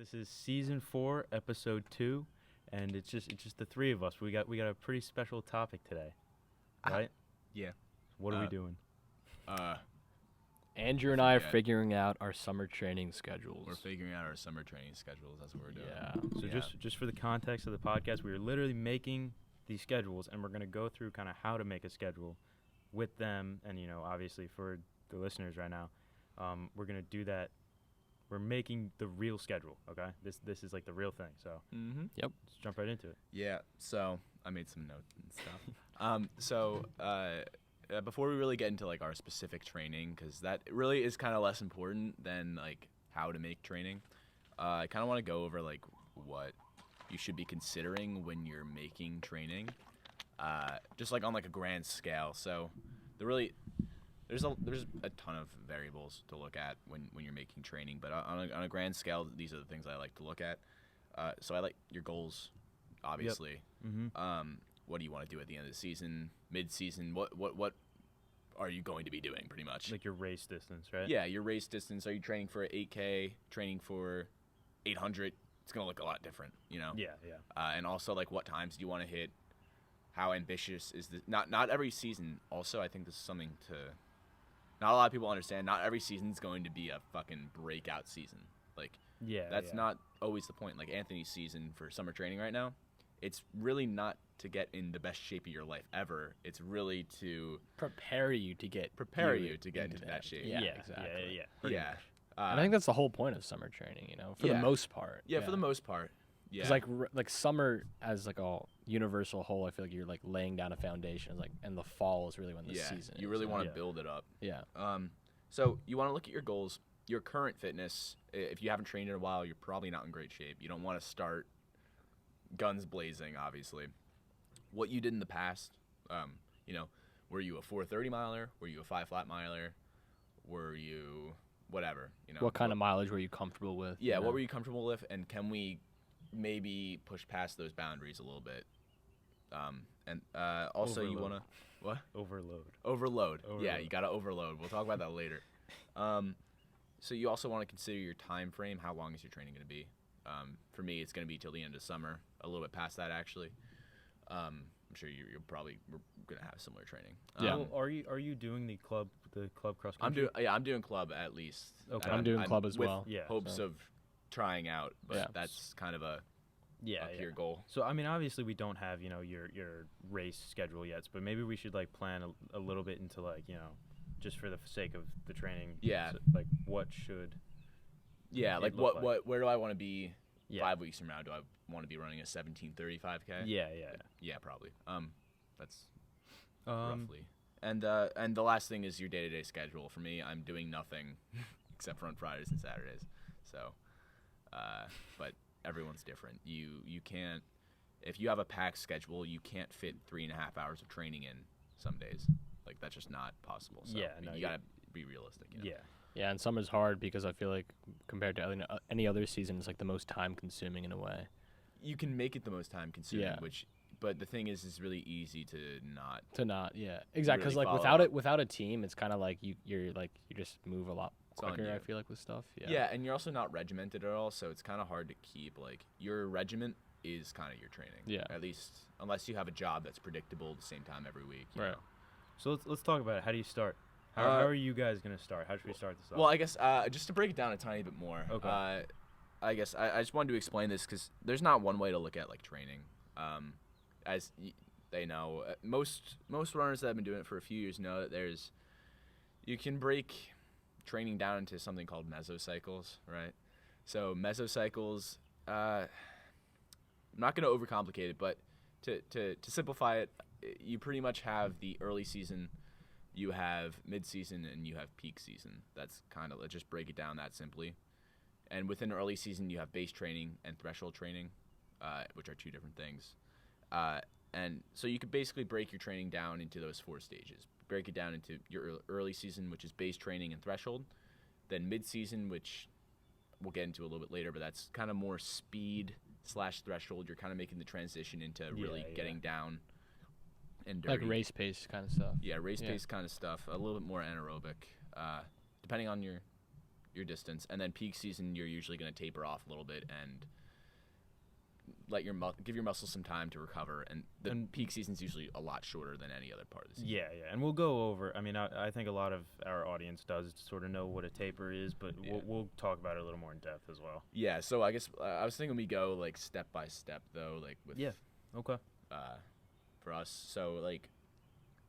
This is season 4, episode 2, and it's just the three of us. We got a pretty special topic today, right? Yeah. What are we doing? Andrew and I are figuring out our summer training schedules. We're figuring out our summer training schedules. That's what we're doing. Yeah. So just for the context of the podcast, we are literally making these schedules, and we're going to go through kind of how to make a schedule with them. And, obviously for the listeners right now, we're going to do that. We're making the real schedule, okay? This is like the real thing. So Yep. let's jump right into it. Yeah. So I made some notes and stuff. Before we really get into like our specific training, because that really is kind of less important than like how to make training, I kind of want to go over like what you should be considering when you're making training, just like on like a grand scale. So there's a ton of variables to look at when you're making training, but on a grand scale, these are the things I like to look at. So I like your goals, obviously. Yep. Mm-hmm. What do you want to do at the end of the season, mid-season? What are you going to be doing, pretty much? Like your race distance, right? Yeah, your race distance. Are you training for 8K, training for 800? It's going to look a lot different, Yeah. And also, like, what times do you want to hit? How ambitious is this? Not every season. Also, I think this is something to not a lot of people understand. Not every season's going to be a fucking breakout season. Like, that's not always the point. Like, Anthony's season for summer training right now, it's really not to get in the best shape of your life ever. It's really to prepare you to get into that shape. Yeah, exactly. Yeah. I think that's the whole point of summer training, for the most part. Yeah, for the most part. Yeah. Because like summer as like a universal whole, I feel like you're like laying down a foundation. Like, and the fall is really when the season. You really want to build it up. Yeah. So you want to look at your goals, your current fitness. If you haven't trained in a while, you're probably not in great shape. You don't want to start guns blazing, obviously. What you did in the past, were you a 4:30 miler? Were you a 5 flat miler? Were you whatever? What kind of mileage were you comfortable with? Yeah, what were you comfortable with, and can we maybe push past those boundaries a little bit? And also Overload. You wanna what? Overload. Yeah, you gotta overload. We'll talk about that later. So you also want to consider your time frame. How long is your training going to be? For me, it's going to be till the end of summer, a little bit past that actually. I'm sure we're going to have similar training. Well, are you doing the club cross country? I'm doing club at least. Okay. I'm doing club as well. With hopes of trying out, but that's kind of a pure goal. So I mean, obviously we don't have your race schedule yet, but maybe we should like plan a little bit into like just for the sake of the training. Yeah. So, like what should. Yeah, like where do I want to be 5 weeks from now? Do I want to be running a 17:35K? Yeah, probably. That's roughly. And the last thing is your day-to-day schedule. For me, I'm doing nothing except for on Fridays and Saturdays. So, but everyone's different. You can't, if you have a packed schedule, you can't fit 3.5 hours of training in some days. Like that's just not possible. So you gotta be realistic. Yeah, and summer's hard because I feel like compared to any other season, it's like the most time-consuming in a way. You can make it the most time-consuming, but the thing is, it's really easy to not. Yeah, exactly. Because really like without a team, it's kind of like you just move a lot quicker. I feel like with stuff. Yeah, and you're also not regimented at all, so it's kind of hard to keep like your regiment is kind of your training. Yeah. At least unless you have a job that's predictable at the same time every week. You know? So let's talk about it. How do you start? How are you guys going to start? How should we start this off? Well, I guess just to break it down a tiny bit more, okay. I guess I just wanted to explain this because there's not one way to look at like training. As they know, most runners that have been doing it for a few years know that you can break training down into something called mesocycles, right? So mesocycles, I'm not going to overcomplicate it, but to simplify it, you pretty much have the early season, you have mid-season, and you have peak season. That's kind of, let's just break it down that simply. And within early season, you have base training and threshold training, which are two different things. And so you could basically break your training down into those 4 stages. Break it down into your early season, which is base training and threshold. Then mid-season, which we'll get into a little bit later, but that's kind of more speed/threshold. You're kind of making the transition into really getting down and dirty. Like race pace kind of stuff. Yeah, race pace kind of stuff. A little bit more anaerobic, depending on your your distance, and then peak season you're usually going to taper off a little bit and let give your muscles some time to recover. And peak season's usually a lot shorter than any other part of the season. Yeah, and we'll go over. I mean, I think a lot of our audience does sort of know what a taper is, but we'll talk about it a little more in depth as well. Yeah. So I guess I was thinking we go like step by step though, like with Okay. For us. So like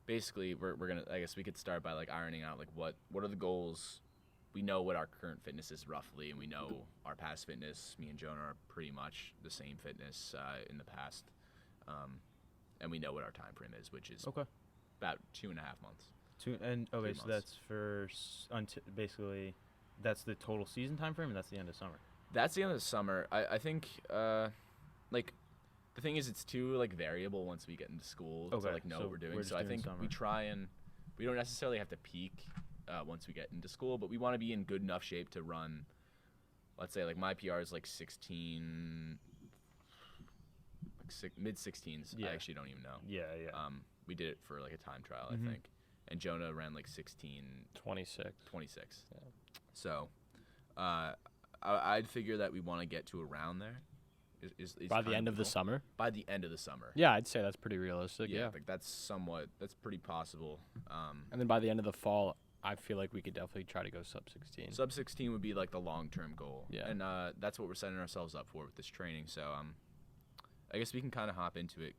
basically we're gonna, I guess we could start by like ironing out like what are the goals. We know what our current fitness is roughly, and we know our past fitness. Me and Jonah are pretty much the same fitness in the past, and we know what our time frame is, which is about 2.5 months. So months. that's for basically that's the total season time frame, and that's the end of summer. That's the end of the summer. I think like the thing is it's too like variable once we get into school to like know what we're doing. So I think we try and we don't necessarily have to peak once we get into school, but we want to be in good enough shape to run. Let's say like my PR is like 16, like mid 16s. I actually don't even know. Yeah. We did it for like a time trial, I think, and Jonah ran like 16:26. Yeah. So, I'd figure that we want to get to around there. Is by the end of the summer? By the end of the summer. Yeah, I'd say that's pretty realistic. Yeah. Like that's pretty possible. And then by the end of the fall, I feel like we could definitely try to go sub 16. Sub 16 would be like the long-term goal. Yeah. And that's what we're setting ourselves up for with this training. So I guess we can kind of hop into it.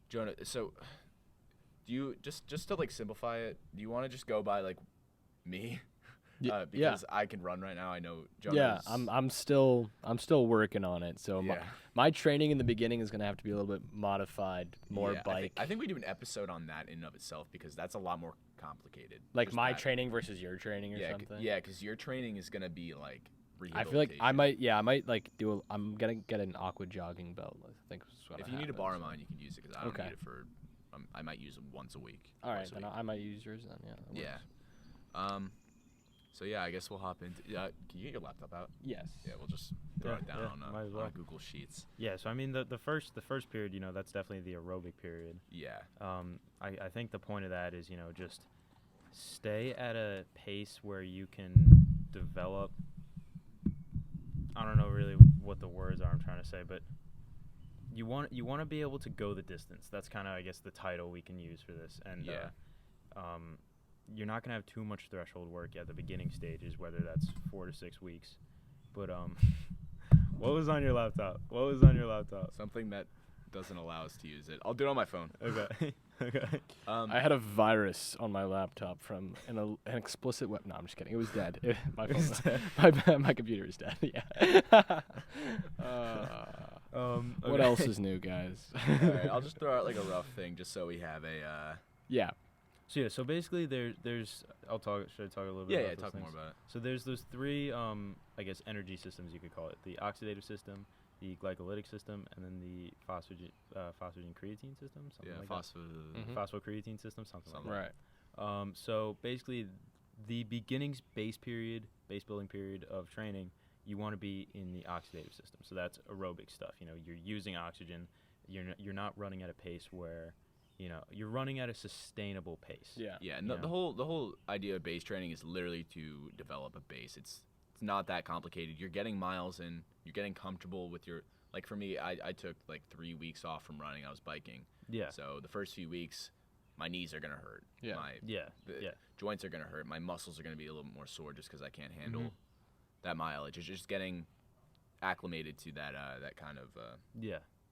Jonah, so do you just to like simplify it, do you want to just go by like me? Because I can run right now. I know Jonah. Yeah, I'm still working on it. So my training in the beginning is gonna have to be a little bit modified, more bike. I think we do an episode on that in and of itself because that's a lot more complicated. Like my training versus your training or something. Yeah, because your training is gonna be like I feel like I might like I'm gonna get an aqua jogging belt. I think is what if you need to borrow mine, you can use it because I don't need it for. I might use it once a week. All right, then I might use yours then. Yeah. So yeah, I guess we'll hop into. Can you get your laptop out? Yes. Yeah, we'll just throw it down on Google Sheets. Yeah, so I mean the first period, that's definitely the aerobic period. Yeah. I think the point of that is just stay at a pace where you can develop. I don't know really what the words are I'm trying to say, but you want to be able to go the distance. That's kind of I guess the title we can use for this, and you're not going to have too much threshold work at the beginning stages, whether that's 4 to 6 weeks. But what was on your laptop? Something that doesn't allow us to use it. I'll do it on my phone. Okay. Okay. I had a virus on my laptop from an explicit web. No, I'm just kidding. It was dead. My phone, my computer is dead. Yeah. Okay. What else is new, guys? All right, I'll just throw out like a rough thing just so we have a. Yeah. So basically there's should I talk a little bit about those talk things? more about it. So there's those three I guess energy systems you could call it. The oxidative system, the glycolytic system, and then the phosphogene creatine system, something like that. Phosphocreatine system, something like that. Right. So basically the beginnings base building period of training, you want to be in the oxidative system. So that's aerobic stuff. You're using oxygen. You're not running at a pace where you're running at a sustainable pace. Yeah. Yeah, and the whole idea of base training is literally to develop a base. It's not that complicated. You're getting miles in. You're getting comfortable with your. Like for me, I took like 3 weeks off from running. I was biking. Yeah. So the first few weeks, my knees are gonna hurt. Yeah. My joints are gonna hurt. My muscles are gonna be a little bit more sore just because I can't handle that mileage. It's just getting acclimated to that kind of.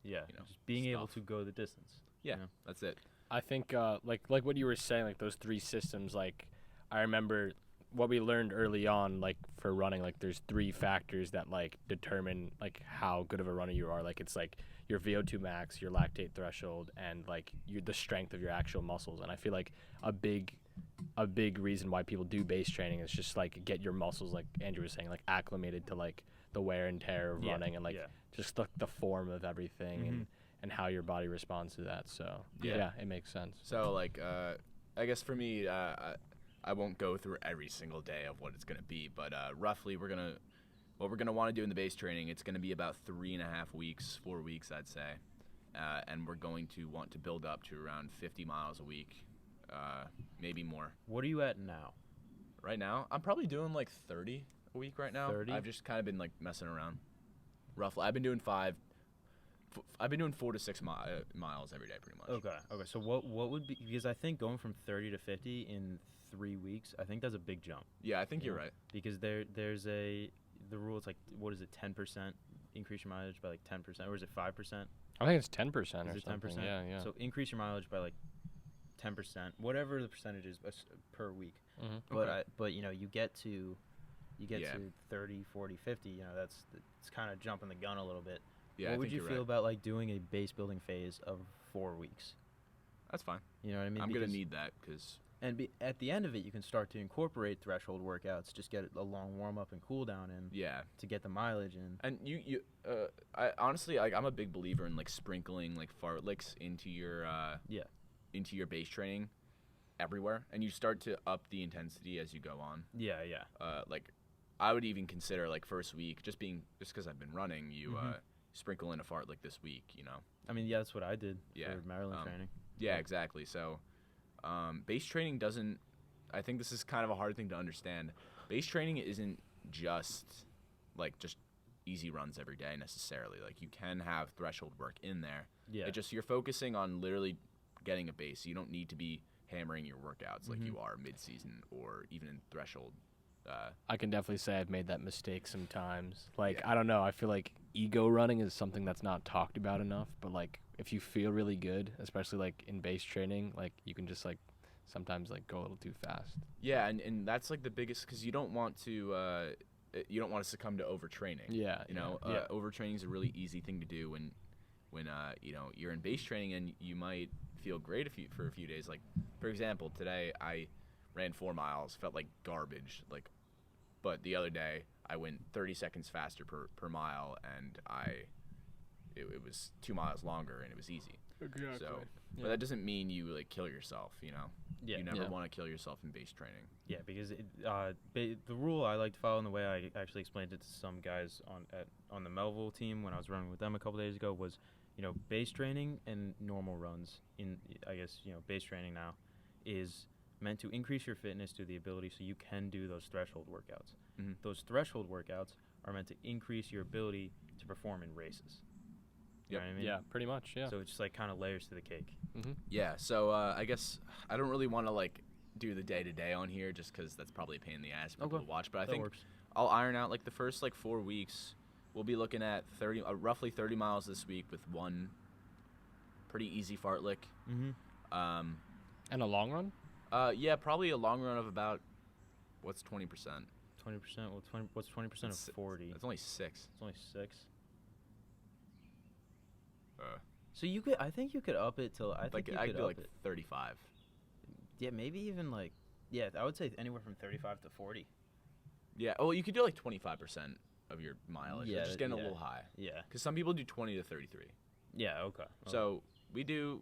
Just being able to go the distance. Yeah, that's it. I think like what you were saying, like those three systems, like I remember what we learned early on, like for running, like there's 3 factors that like determine like how good of a runner you are. Like it's like your VO2 max, your lactate threshold, and like the strength of your actual muscles. And I feel like a big reason why people do base training is just like get your muscles, like Andrew was saying, like acclimated to like the wear and tear of running and like just the form of everything and how your body responds to that. So yeah, it makes sense. So like I guess for me, I won't go through every single day of what it's gonna be, but roughly what we're gonna want to do in the base training, it's gonna be about 3.5 weeks, 4 weeks, I'd say, and we're going to want to build up to around 50 miles a week, maybe more. What are you at now? Right now, I'm probably doing like 30 a week right now. 30? I've just kind of been like messing around. Roughly, I've been doing 4 to 6 miles every day, pretty much. Okay. So what would be, because I think going from 30 to 50 in 3 weeks, I think that's a big jump. Yeah, I think you're know? right. Because there's the rule. It's like, what is it, 10%? Increase your mileage by like 10%, or is it 5%? I think it's 10% or Is it something. 10%? Yeah. So increase your mileage by like 10%, whatever the percentage is per week. Mm-hmm. But you know, you get to Yeah. 30, 40, 50. You know, it's kind of jumping the gun a little bit. Yeah, What I would think you you're feel right. about like doing a base building phase of 4 weeks? That's fine. You know what I mean? I'm gonna Because- need that because at the end of it, you can start to incorporate threshold workouts. Just get a long warm up and cool down in yeah. to get the mileage in. And I honestly, like, I'm a big believer in like sprinkling like fartleks into your into your base training everywhere, and you start to up the intensity as you go on. Yeah. Like, I would even consider like first week just because I've been running, you sprinkle in a fartlek this week. You know. I mean, yeah, that's what I did Yeah, for Maryland training. Yeah, exactly. So, base training doesn't. I think this is kind of a hard thing to understand. Base training isn't just easy runs every day necessarily. Like, you can have threshold work in there. Yeah. It just, you're focusing on literally getting a base. You don't need to be hammering your workouts like you are mid-season or even in threshold. I can definitely say I've made that mistake sometimes. Like, Yeah. I don't know. I feel like ego running is something that's not talked about enough. But, like, if you feel really good, especially, like, in base training, like, you can just, like, sometimes, like, go a little too fast. Yeah, and that's like the biggest, because you don't want to succumb to overtraining. Yeah. You know, overtraining is a really easy thing to do when you know, you're in base training, and you might feel great for a few days. Like, for example, today I ran 4 miles, felt like garbage, like, but the other day I went 30 seconds faster per mile, and it was 2 miles longer, and it was easy. Exactly. So, but that doesn't mean you like kill yourself. You know, Yeah. you never want to kill yourself in base training. Yeah, because the rule I like to follow, and the way I actually explained it to some guys on the Melville team when I was running with them a couple days ago was, you know, base training and normal runs base training now is meant to increase your fitness to the ability so you can do those threshold workouts. Mm-hmm. Those threshold workouts are meant to increase your ability to perform in races. You know what I mean? Yeah, pretty much, yeah. So it's just like kind of layers to the cake. Mm-hmm. Yeah. So I guess I don't really want to like do the day-to-day on here just because that's probably a pain in the ass for people to watch. But I That think works. I'll iron out like the first like 4 weeks. We'll be looking at roughly 30 miles this week with one pretty easy fartlek. Mm-hmm. And a long run? Yeah, probably a long run of about what's 20%. 20%. Well, what's 20% of 40? It's only 6. It's only 6. Uh, So you could, I think you could up it till, I think like you I could could do up like it. 35. Yeah, maybe even like, yeah, I would say anywhere from 35 to 40. Yeah. Oh, you could do like 25% of your mileage. Yeah, Just getting a yeah. little high. Yeah. Because some people do 20 to 33. Yeah. Okay. So we do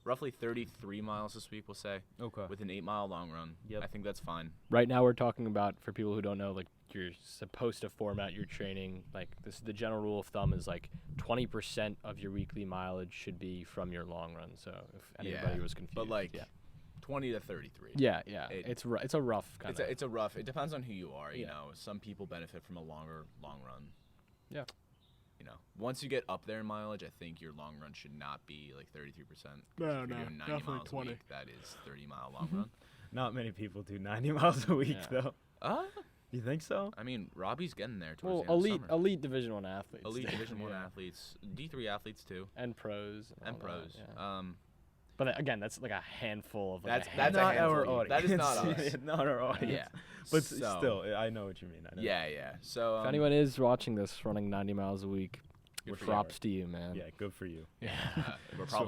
roughly 33 miles this week, we'll say, Okay. with an 8-mile long run. Yep. I think that's fine. Right now we're talking about, for people who don't know, like, you're supposed to format your training. Like, this is the general rule of thumb is, like, 20% of your weekly mileage should be from your long run. So if anybody was confused. But like yeah. 20 to 33. Yeah. It- It's a rough kind of. It's a rough. It depends on who you are. You Yeah. know, some people benefit from a longer long run. Yeah. You know, once you get up there in mileage, I think your long run should not be like 33%. No, If you're no, doing 90 definitely miles 20. a week, that is 30-mile long run. Not many people do 90 miles a week, Yeah. though. Uh, You think so? I mean, Robbie's getting there towards Well, the end of summer. elite Division 1 athletes. Elite Division 1 Yeah. athletes, D3 athletes too, And pros. and all pros. that, yeah. But Again, that's like a handful of. Like That's- a that's a not handful. our handful. audience. That is not us. Not our audience. yeah. But So- still, I know what you mean. I know. Yeah. So If anyone is watching this running 90 miles a week, good for you. props to you, man. Yeah. Good for you. Yeah.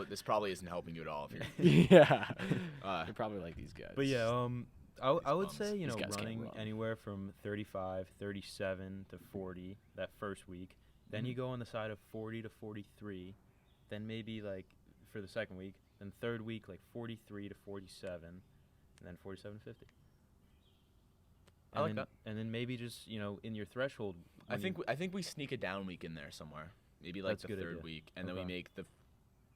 this probably isn't helping you at all if you're. Yeah. Uh, You're probably like these guys. But yeah, I would bums. say, you These know, guys can't running run. anywhere from 35, 37 to 40 that first week. Then you Mhm. go on the side of 40 to 43. Then maybe like for the second week. Then third week like 43 to 47, and then 47 to 50. I like then, that. And then maybe just, you know, in your threshold. I think we sneak a down week in there somewhere. Maybe like That's a the good third idea. week, and then we Okay. make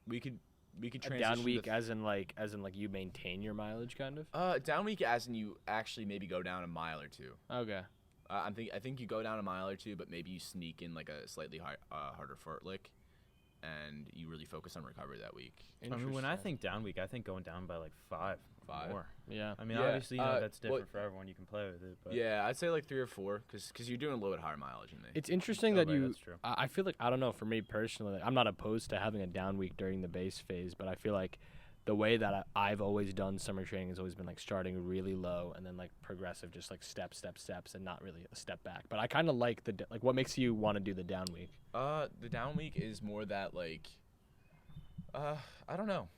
we could we could A transition down week as in like you maintain your mileage kind of. down week as in you actually maybe go down a mile or two. Okay. I think you go down a mile or two, but maybe you sneak in like a slightly harder fartlek, and you really focus on recovery that week. I mean, when I think down week, I think going down by like five more. Yeah. I mean, Yeah, obviously, that's different for everyone. You can play with it. But Yeah, I'd say like 3 or 4, because you're doing a little bit higher mileage than me. It's interesting Oh, that right, you. that's true. I feel like, I don't know, for me personally, I'm not opposed to having a down week during the base phase, but I feel like the way that I've always done summer training has always been like starting really low and then like progressive, just like steps, and not really a step back. But I kind of like like what makes you want to do the down week? The down week is more that like, I don't know.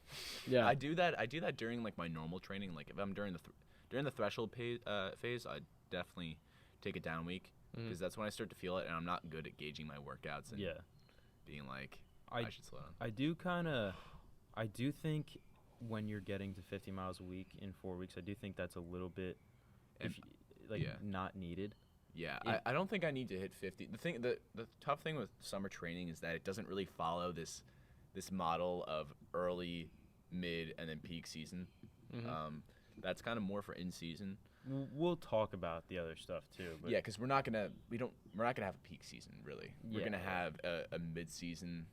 Yeah. I do that during like my normal training. Like if I'm during the threshold phase, I definitely take a down week because that's when I start to feel it, and I'm not good at gauging my workouts and being like, I should slow down. I do think when you're getting to 50 miles a week in 4 weeks, I do think that's a little bit, not needed. Yeah, I don't think I need to hit 50. The tough thing with summer training is that it doesn't really follow this model of early, mid, and then peak season. That's kind of more for in season. We'll talk about the other stuff too. But Yeah, because we're not gonna have a peak season really. We're gonna have a mid season,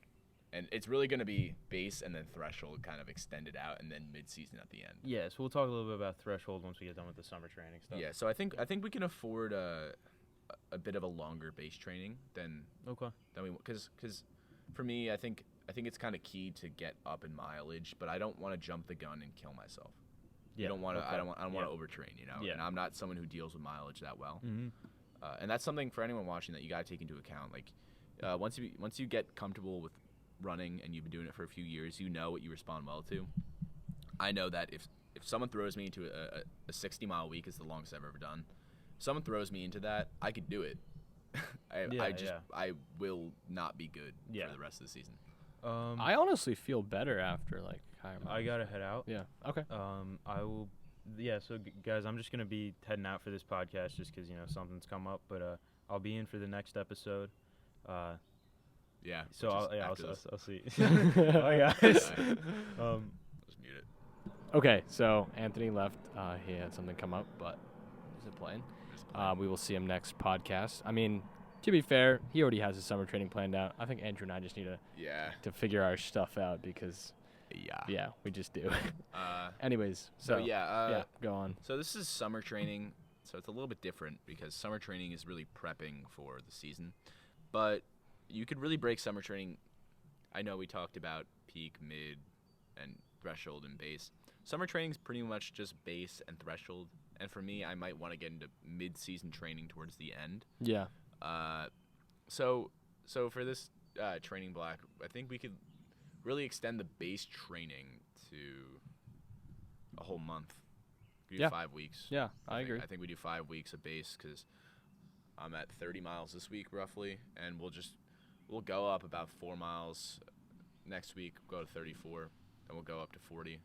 and it's really gonna be base and then threshold kind of extended out, and then mid season at the end. Yeah, so we'll talk a little bit about threshold once we get done with the summer training stuff. Yeah, so I think we can afford a bit of a longer base training than we, because for me, I think it's kind of key to get up in mileage, but I don't want to jump the gun and kill myself. Yeah, I don't want to overtrain, Yeah. And I'm not someone who deals with mileage that well. Mm-hmm. And that's something for anyone watching that you got to take into account. Like once you get comfortable with running and you've been doing it for a few years, you know what you respond well to. I know that if someone throws me into a 60-mile week, is the longest I've ever done. If someone throws me into that, I could do it. I will not be good for the rest of the season. I honestly feel better after like higher mileage. I gotta head out. Yeah. Okay. I will. Yeah. So guys, I'm just gonna be heading out for this podcast just because something's come up. But I'll be in for the next episode. Yeah. So I'll see. Bye guys. Just mute it. Okay. So Anthony left. He had something come up, but he's playing. We will see him next podcast. I mean, to be fair, he already has his summer training planned out. I think Andrew and I just need to figure our stuff out because we just do. Anyways, so go on. So this is summer training, so it's a little bit different because summer training is really prepping for the season. But you could really break summer training. I know we talked about peak, mid, and threshold and base. Summer training is pretty much just base and threshold. And for me, I might want to get into mid-season training towards the end. Yeah. So for this training block, I think we could really extend the base training to a whole month. We do 5 weeks. Yeah, I agree. I think we do 5 weeks of base because I'm at 30 miles this week roughly, and we'll go up about 4 miles next week. Go to 34, then we'll go up to 40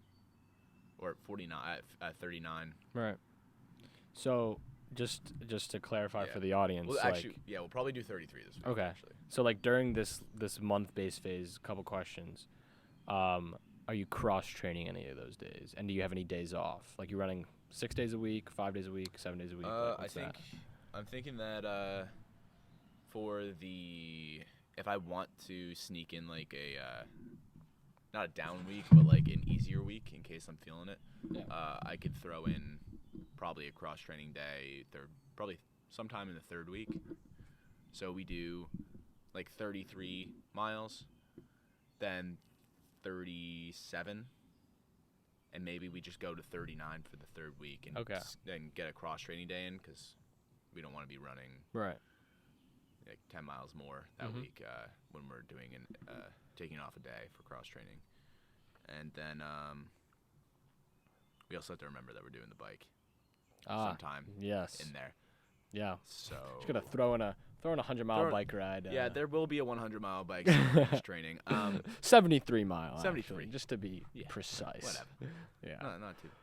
or 49 at 39. Right. So just to clarify for the audience, well, actually, we'll probably do 33 this week. Okay. Actually. So like during this month-based phase, a couple questions. Are you cross-training any of those days? And do you have any days off? Like you're running 6 days a week, 5 days a week, 7 days a week? I'm thinking that if I want to sneak in like not a down week, but like an easier week in case I'm feeling it, I could throw in probably a cross-training day, probably sometime in the 3rd week. So we do like 33 miles, then 37, and maybe we just go to 39 for the 3rd week and then get a cross-training day in because we don't want to be running like 10 miles more that week when we're doing taking off a day for cross-training. And then we also have to remember that we're doing the bike sometime in there. Yeah. So just gonna throw in a 100-mile bike ride. Yeah, there will be a 100-mile bike training. 73 mile. 73, actually, just to be precise. Whatever. Yeah.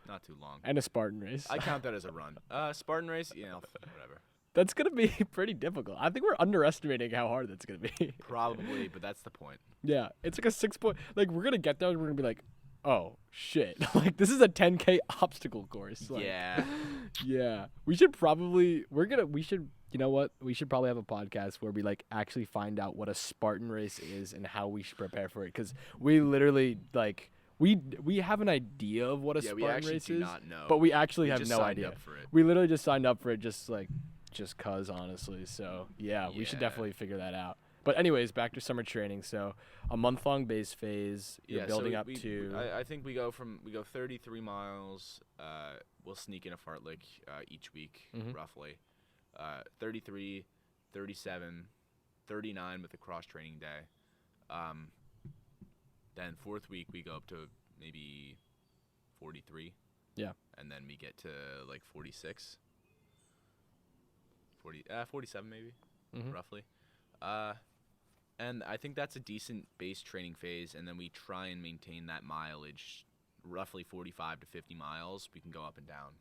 Not too long. And a Spartan race. I count that as a run. Spartan race, whatever. That's gonna be pretty difficult. I think we're underestimating how hard that's gonna be. Probably, but that's the point. Yeah, it's like a 6 point. Like we're gonna get there and we're gonna be like, oh shit, like this is a 10K obstacle course. Like, Yeah. yeah. We should probably. We should. You know what? We should probably have a podcast where we like actually find out what a Spartan race is and how we should prepare for it. Because we literally like we have an idea of what a Yeah, we Spartan actually race do is, not know. but we actually have just no signed idea. up for it. We literally just signed up for it just cause honestly. So yeah, we should Yeah. definitely figure that out. But anyways, back to summer training. So a month-long base phase. You're building up to. I think we go 33 miles. We'll sneak in a fartlek each week, Mhm. roughly. 33, 37, 39 with a cross training day. Then fourth week we go up to maybe 43. Yeah. And then we get to like 46. 47 maybe, Mhm. roughly. And I think that's a decent base training phase, and then we try and maintain that mileage, roughly 45 to 50 miles. We can go up and down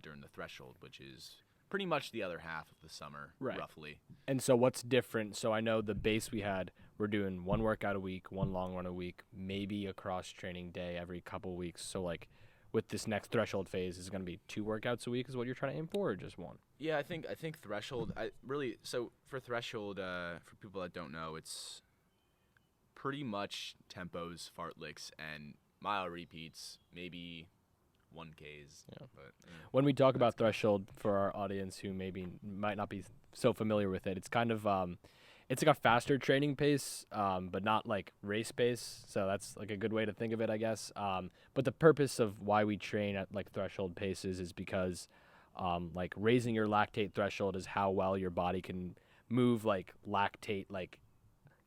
during the threshold, which is pretty much the other half of the summer, Right. roughly. And so what's different? So I know the base we're doing one workout a week, one long run a week, maybe a cross training day every couple weeks. So like with this next threshold phase, is it going to be 2 workouts a week is what you're trying to aim for, or just 1? Yeah, I think threshold. So for threshold, for people that don't know, it's pretty much tempos, fartleks, and mile repeats, maybe 1Ks. Yeah. But When we talk about threshold for our audience who maybe might not be so familiar with it, it's kind of it's like a faster training pace, but not like race pace. So that's like a good way to think of it, I guess. But the purpose of why we train at like threshold paces is because like raising your lactate threshold is how well your body can move like lactate, like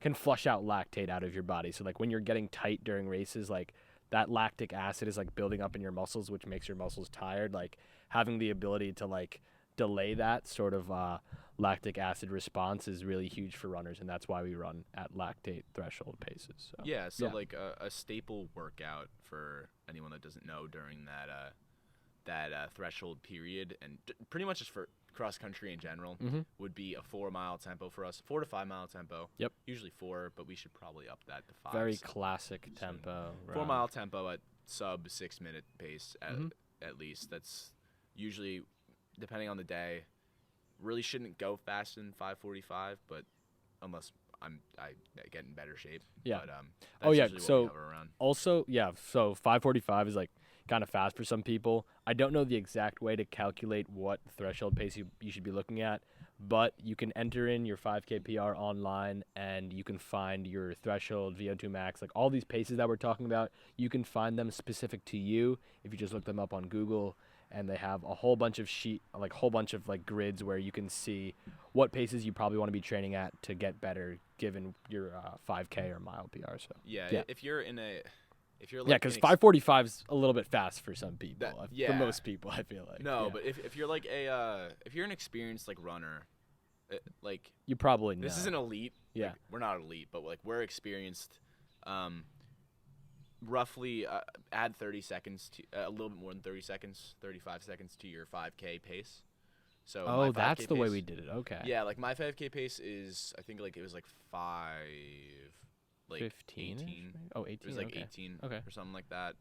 can flush out lactate out of your body. So like when you're getting tight during races, like that lactic acid is like building up in your muscles, which makes your muscles tired. Like having the ability to like delay that sort of lactic acid response is really huge for runners, and that's why we run at lactate threshold paces. So. yeah, like a staple workout for anyone that doesn't know during that threshold period, and pretty much just for cross country in general, would be a 4-mile tempo for us, 4 to 5 mile tempo. Yep. Usually 4, but we should probably up that to 5. Very so classic tempo. 4-mile tempo at sub 6-minute pace at least. That's usually, depending on the day, really shouldn't go faster than 5:45, but unless I get in better shape. Yeah. But, Oh, yeah, usually what so we hover around. Also, yeah, so 5:45 is like kind of fast for some people. I don't know the exact way to calculate what threshold pace you should be looking at, but you can enter in your 5K PR online and you can find your threshold, VO2 max, like all these paces that we're talking about. You can find them specific to you if you just look them up on Google, and they have a whole bunch of grids where you can see what paces you probably want to be training at to get better given your 5K or mile PR. So Yeah. If you're like because 5:45 is a little bit fast for some people. For yeah. most people, I feel like. No, Yeah. but if you're like if you're an experienced like runner, like You probably know. this isn't elite. Yeah. Like, we're not elite, but like we're experienced. Roughly add 30 seconds to a little bit more than 30 seconds, 35 seconds to your 5K pace. So my Oh, 5K that's the way pace- we did it. Okay. Yeah, like my 5K pace is, I think like it was like 15. 18. Oh, 18. It was like okay. 18 Okay. or something like that.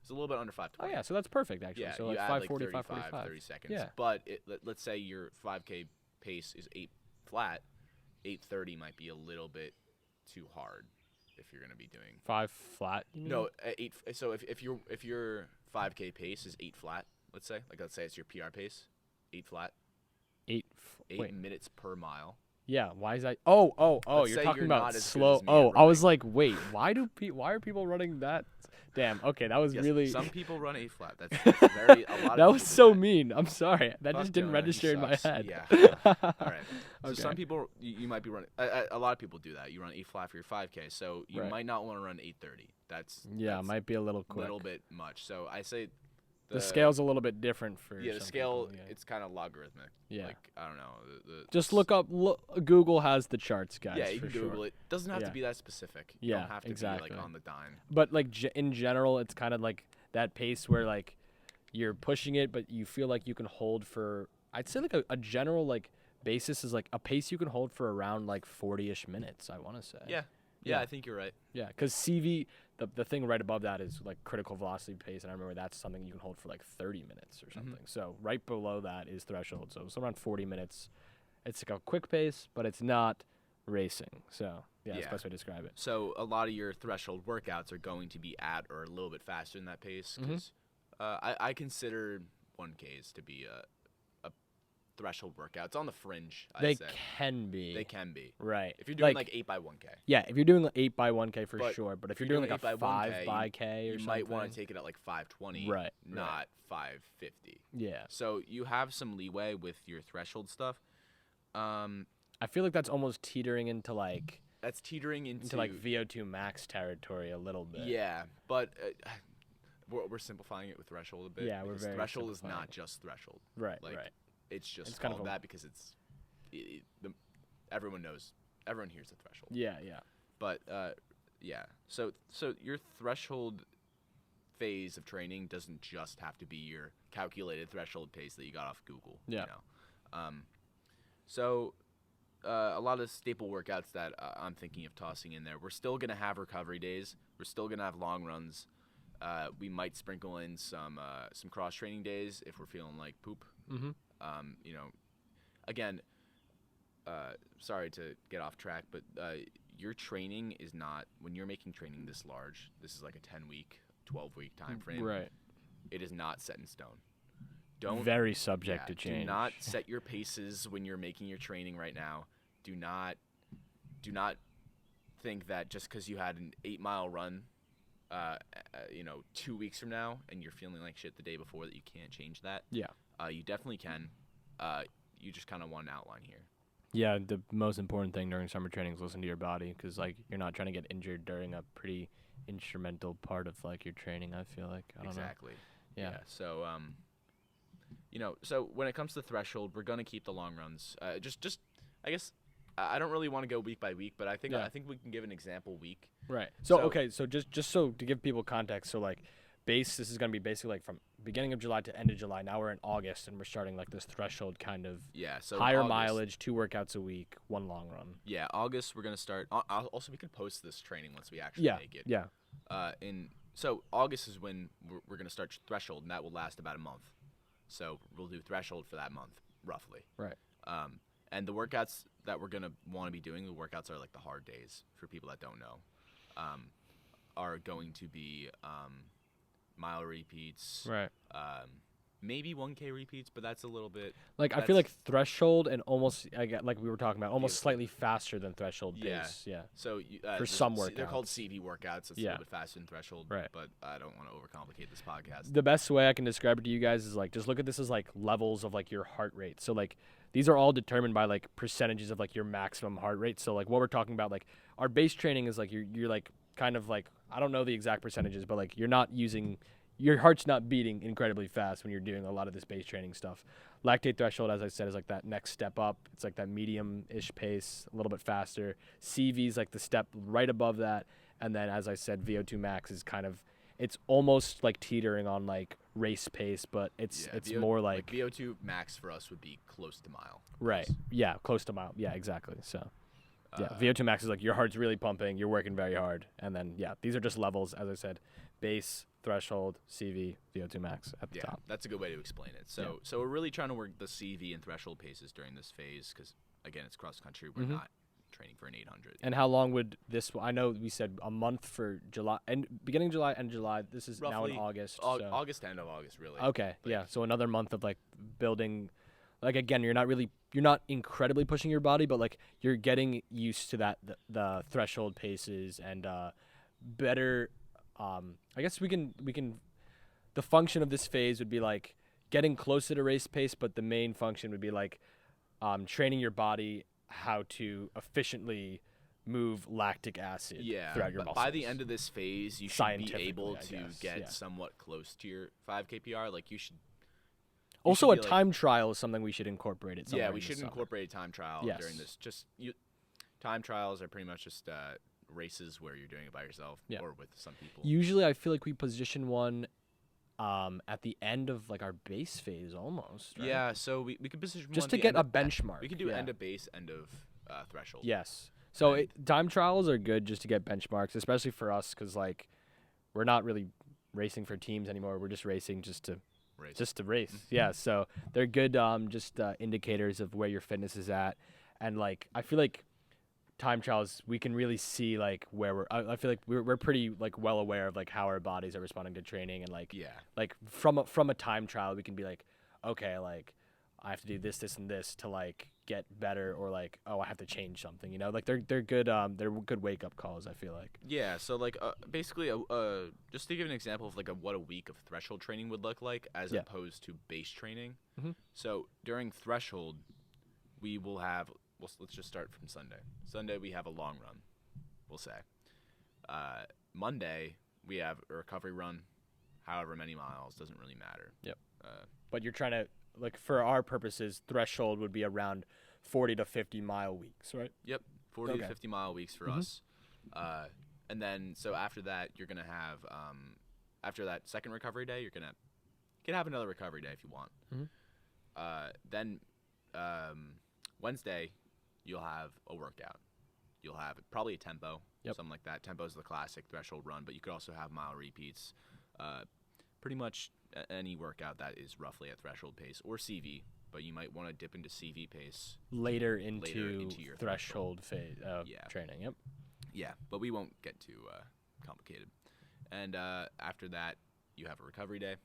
It's a little bit under 5:20. Oh yeah, so that's perfect actually. Yeah, so you like add 5:40, like 5:45. 30 seconds. Yeah. But let's say your 5K pace is 8 flat, 8:30 might be a little bit too hard if you're gonna be doing. 5 flat. You mean? No, 8. So if your 5K pace is 8 flat, let's say it's your PR pace, 8 flat, 8. 8 Wait. minutes per mile. Yeah. Why is that? Oh. Let's You're say talking you're about not as good slow. as me at Oh, I was running. like, wait. Why are people running that? Damn. Okay, that was Yes, really. some people run 8 flat. That's very a lot of that was people do so that. mean. I'm sorry. That Fuck just didn't Jonah, he register in my sucks. head. Yeah. All right. So Okay. some people you might be running. A lot of people do that. You run 8 flat for your 5K, so you Right. might not want to run 8:30. That's Yeah, it might be a little a quick. little bit much. So I say The scale's a little bit different for. Yeah, the some scale people, yeah. it's kind of logarithmic. Yeah. Like I don't know. Just look up. Google has the charts, guys. Yeah, you for can Google sure. it. Doesn't have Yeah. to be that specific. Yeah, You don't have to exactly. be like on the dime. But like in general, it's kind of like that pace where like you're pushing it, but you feel like you can hold for. I'd say like a general like basis is like a pace you can hold for around like 40-ish minutes, I want to say. Yeah. Yeah. I think you're right. Yeah, because CV, the thing right above that is like critical velocity pace, and I remember that's something you can hold for like 30 minutes or something. So right below that is threshold. So it's around 40 minutes. It's like a quick pace, but it's not racing. So yeah, that's the best way to describe it. So a lot of your threshold workouts are going to be at or a little bit faster than that pace. Because I consider 1Ks to be a threshold workout. It's on the fringe, I'd say. Can be. They can be. Right. If you're doing like 8x1K. Yeah, if you're doing 8x1K for But sure. But if you're doing like a 5x1K or you something. might want to take it at like 520, not 550. Yeah. So you have some leeway with your threshold stuff. I feel like that's almost teetering into like. That's teetering into like VO2 max territory a little bit. Yeah, but we're simplifying it with threshold a bit. Yeah, we're very threshold is simplifying not it. just threshold. Right, like, right. It's just It's kind called of that because it's everyone knows, everyone hears the threshold. Yeah, yeah. But yeah, so your threshold phase of training doesn't just have to be your calculated threshold pace that you got off Google. Yeah. You know? So a lot of staple workouts that I'm thinking of tossing in there. We're still gonna have recovery days. We're still gonna have long runs. We might sprinkle in some cross training days if we're feeling like poop. Mm-hmm. You know, again, sorry to get off track, but your training is not, when you're making training this large, this is like a 10-week, 12-week time frame. Right. It is not set in stone. Very subject to change. Do not set your paces when you're making your training right now. Do not think that just because you had an 8-mile run, 2 weeks from now, and you're feeling like shit the day before, that you can't change that. Yeah. You definitely can. You just kind of want an outline here. Yeah, the most important thing during summer training is listen to your body, because like you're not trying to get injured during a pretty instrumental part of like your training. I feel like I don't know. Yeah. So so when it comes to threshold, we're gonna keep the long runs. Just I guess I don't really want to go week by week, but I think we can give an example week. Right. So just so to give people context, so like this is gonna be basically like from beginning of July to end of July. Now we're in August and we're starting like this threshold kind of So higher mileage, 2 workouts a week, 1 long run. Yeah, August we're gonna start. Also, we could post this training once we actually make it. Yeah. So August is when we're gonna start threshold, and that will last about a month. So we'll do threshold for that month, roughly. Right. And the workouts that we're gonna want to be doing, the workouts are like the hard days for people that don't know, are going to be mile repeats. Right. Maybe 1K repeats, but that's a little bit. Like I feel like threshold and almost like we were talking about, almost slightly faster than threshold pace. Yeah. So for some workouts, they're called CV workouts. It's a little bit faster than threshold. Right. But I don't want to overcomplicate this podcast. The best way I can describe it to you guys is like just look at this as like levels of like your heart rate. So like these are all determined by like percentages of like your maximum heart rate. So like what we're talking about, like our base training is like you're like kind of like, I don't know the exact percentages, but like you're not using. Your heart's not beating incredibly fast when you're doing a lot of this base training stuff. Lactate threshold, as I said, is like that next step up. It's like that medium-ish pace, a little bit faster. CV is like the step right above that. And then, as I said, VO2 max is kind of, it's almost like teetering on like race pace, but it's more like VO2 max for us would be close to mile. Right. Yeah, close to mile. Yeah, exactly. So, yeah, VO2 max is like your heart's really pumping, you're working very hard. And then, yeah, these are just levels, as I said, base, threshold, CV, VO2 max at the top. That's a good way to explain it. So we're really trying to work the CV and threshold paces during this phase because, again, it's cross country. We're not training for an 800. And how long would this? I know we said a month for July and beginning of July, end of July. This is roughly now in August. August, end of August, really. Okay, yeah. So another month of like building. Like again, you're not incredibly pushing your body, but like you're getting used to that the threshold paces and better. I guess we can. The function of this phase would be like getting closer to race pace, but the main function would be like training your body how to efficiently move lactic acid throughout your muscles. By the end of this phase, you should be able to get somewhat close to your 5 kPr. Like you should. Also, a time trial is something we should incorporate. We should incorporate a time trial during this. Time trials are pretty much just races where you're doing it by yourself or with some people. Usually, I feel like we position one at the end of like our base phase almost. Right? Yeah, so we could position Just one to at the get end a of- benchmark. We could do yeah. end of base, end of threshold. Yes. So And- time trials are good just to get benchmarks, especially for us, because like we're not really racing for teams anymore. We're just racing just to race. Yeah. So they're good indicators of where your fitness is at, and like I feel like time trials we can really see like where we're. I feel like we're pretty like well aware of like how our bodies are responding to training, and like Yeah. like from a time trial we can be like, okay, like I have to do this, this, and this to like get better, or like, oh, I have to change something. You know, like they're good. They're good wake up calls. I feel like. Yeah, so like basically, just to give an example of like what a week of threshold training would look like as opposed to base training. Mhm. So during threshold, we will have. Let's just start from Sunday. Sunday we have a long run, we'll say. Monday we have a recovery run, however many miles, doesn't really matter. Yep. But you're trying to like for our purposes, threshold would be around 40 to 50 mile weeks, right? Yep, 40 Okay. to 50 mile weeks for Mhm. us. And then so after that you're gonna have after that second recovery day you can have another recovery day if you want. Mhm. Then Wednesday you'll have a workout. You'll have probably a tempo, something like that. Tempo is the classic threshold run, but you could also have mile repeats. Pretty much any workout that is roughly at threshold pace or CV, but you might want to dip into CV pace Later into your threshold phase training. Yep. Yeah, but we won't get too complicated. And after that, you have a recovery day.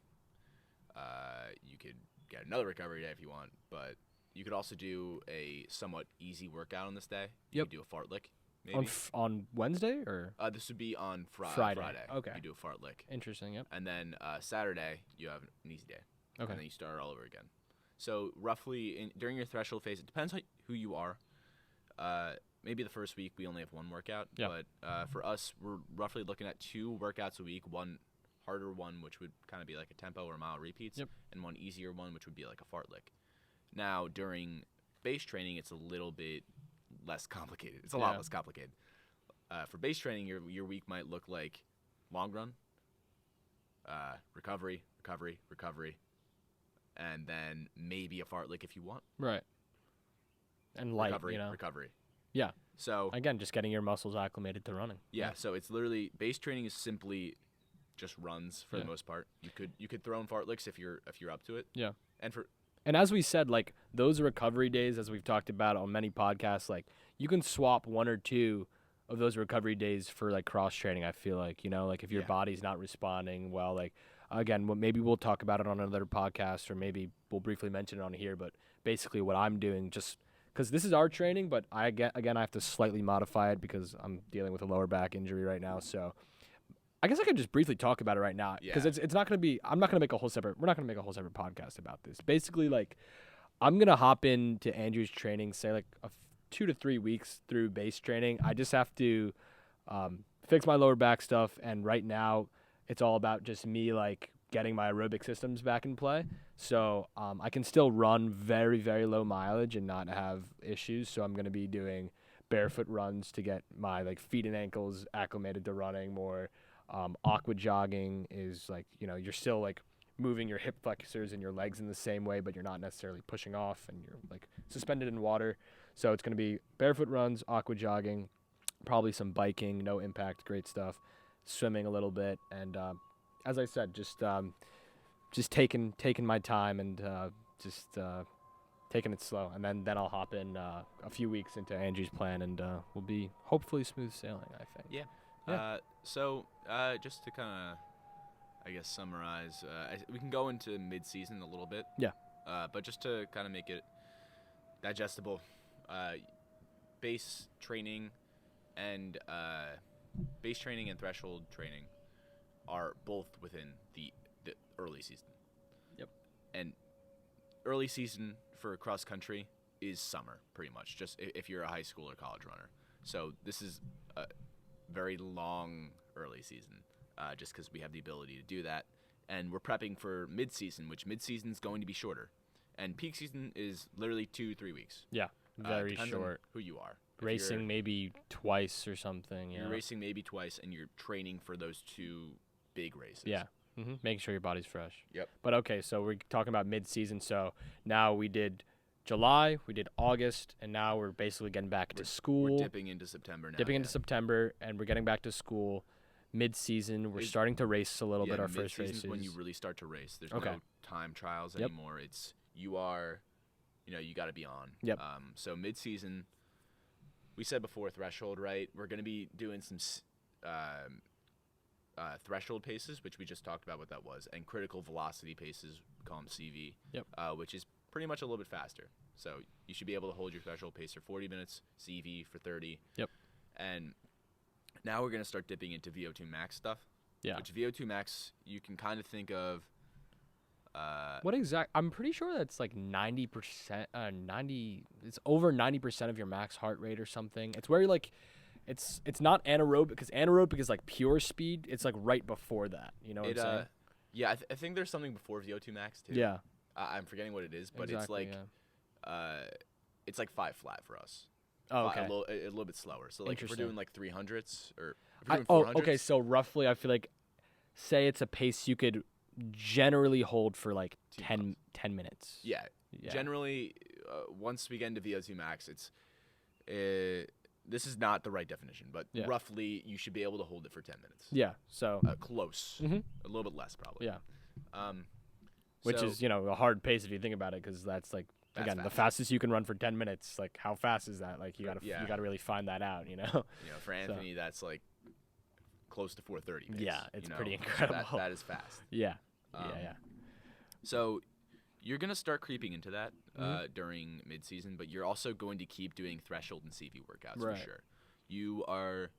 You could get another recovery day if you want, but you could also do a somewhat easy workout on this day. You Yep. could do a fartlek, maybe. On Wednesday or This would be on Friday. Friday. Okay. You do a fartlek. interesting. Yep. And then Saturday, you have an easy day. Okay. And then you start all over again. So roughly during your threshold phase, it depends on who you are. Maybe the first week we only have one workout, but for us, we're roughly looking at 2 workouts a week. One harder one, which would kind of be like a tempo or mile repeats, and one easier one, which would be like a fartlek. Now during base training, it's a little bit less complicated. It's a lot less complicated. For base training, your week might look like long run, recovery, and then maybe a fartlek if you want. Right. And light, Recovery. Yeah. So again, just getting your muscles acclimated to running. yeah, so it's literally base training is simply just runs for the Yeah. most part. You could throw in fartleks if you're up to it. Yeah. And as we said, like those recovery days, as we've talked about on many podcasts, like you can swap 1 or 2 of those recovery days for like cross training. I feel like like if your body's not responding well, like again, maybe we'll talk about it on another podcast, or maybe we'll briefly mention it on here. But basically, what I'm doing, just because this is our training, but I have to slightly modify it because I'm dealing with a lower back injury right now. So I guess I could just briefly talk about it right now because it's not going to be. I'm not going to make a whole separate. We're not going to make a whole separate podcast about this. Basically, like I'm going to hop into Andrew's training, say like 2 to 3 weeks through base training. I just have to fix my lower back stuff, and right now it's all about just me like getting my aerobic systems back in play. So I can still run very, very low mileage and not have issues. So I'm going to be doing barefoot runs to get my like feet and ankles acclimated to running more. Aqua jogging is like, you're still like moving your hip flexors and your legs in the same way, but you're not necessarily pushing off and you're like suspended in water. So it's going to be barefoot runs, aqua jogging, probably some biking, no impact, great stuff, swimming a little bit. And as I said, just taking my time and taking it slow. And then I'll hop in a few weeks into Andrew's plan, and we'll be hopefully smooth sailing, I think. Yeah. So just to kind of, I guess, summarize, we can go into mid-season a little bit. Yeah. But just to kind of make it digestible, base training and threshold training are both within the early season. Yep. And early season for cross country is summer, pretty much, just if you're a high school or college runner. So this is a very long early season, just because we have the ability to do that. And we're prepping for mid-season, which mid-season is going to be shorter. And peak season is literally 2-3 weeks. Yeah, very depends short. on who you are. If Racing maybe twice or something. you're racing maybe twice, and you're training for those 2 big races. Yeah. Making sure your body's fresh. Yep. But okay, so we're talking about mid-season. So now we did July, we did August, and now we're basically getting back to school. We're dipping into September now. Dipping into September, and we're getting back to school. Mid-season, we're starting to race a little bit. Our first races. When you really start to race. There's Okay. no time trials Yep. anymore. It's you are, you got to be on. Yep. So mid-season, we said before threshold, right? We're going to be doing some threshold paces, which we just talked about what that was, and critical velocity paces, we call them CV. Yep. Which is pretty much a little bit faster. So you should be able to hold your threshold pace for 40 minutes, CV for 30. Yep. And now we're going to start dipping into VO2 max stuff. Yeah. Which VO2 max, you can kind of think of. What exact? I'm pretty sure that's like 90%. It's over 90% of your max heart rate or something. It's where you're like, it's not anaerobic, because anaerobic is like pure speed. It's like right before that. You know what I'm saying? Yeah, I think there's something before VO2 max too. Yeah. I'm forgetting what it is, but Exactly, it's like 5 flat for us. Oh, okay. A little bit slower. So like if we're Interesting. doing like 300s or if we're doing 400s. Okay. So roughly, I feel like, say it's a pace you could generally hold for like 10 minutes. Yeah. Yeah. Generally, once we get into VO2 max, it's this is not the right definition, but Yeah. roughly you should be able to hold it for 10 minutes. Yeah. So. Close. Mhm. A little bit less probably. Yeah. Which so is, a hard pace if you think about it, because that's like, That's again, the fast. fastest you can run for 10 minutes. Like, how fast is that? Like, you gotta Yeah. you gotta really find that out. For Anthony, that's like close to 4:30. Pace, Yeah, it's pretty So incredible. that is fast. Yeah. Um, Yeah. So you're gonna start creeping into that Mhm. during mid-season, but you're also going to keep doing threshold and CV workouts Right. for sure. You are.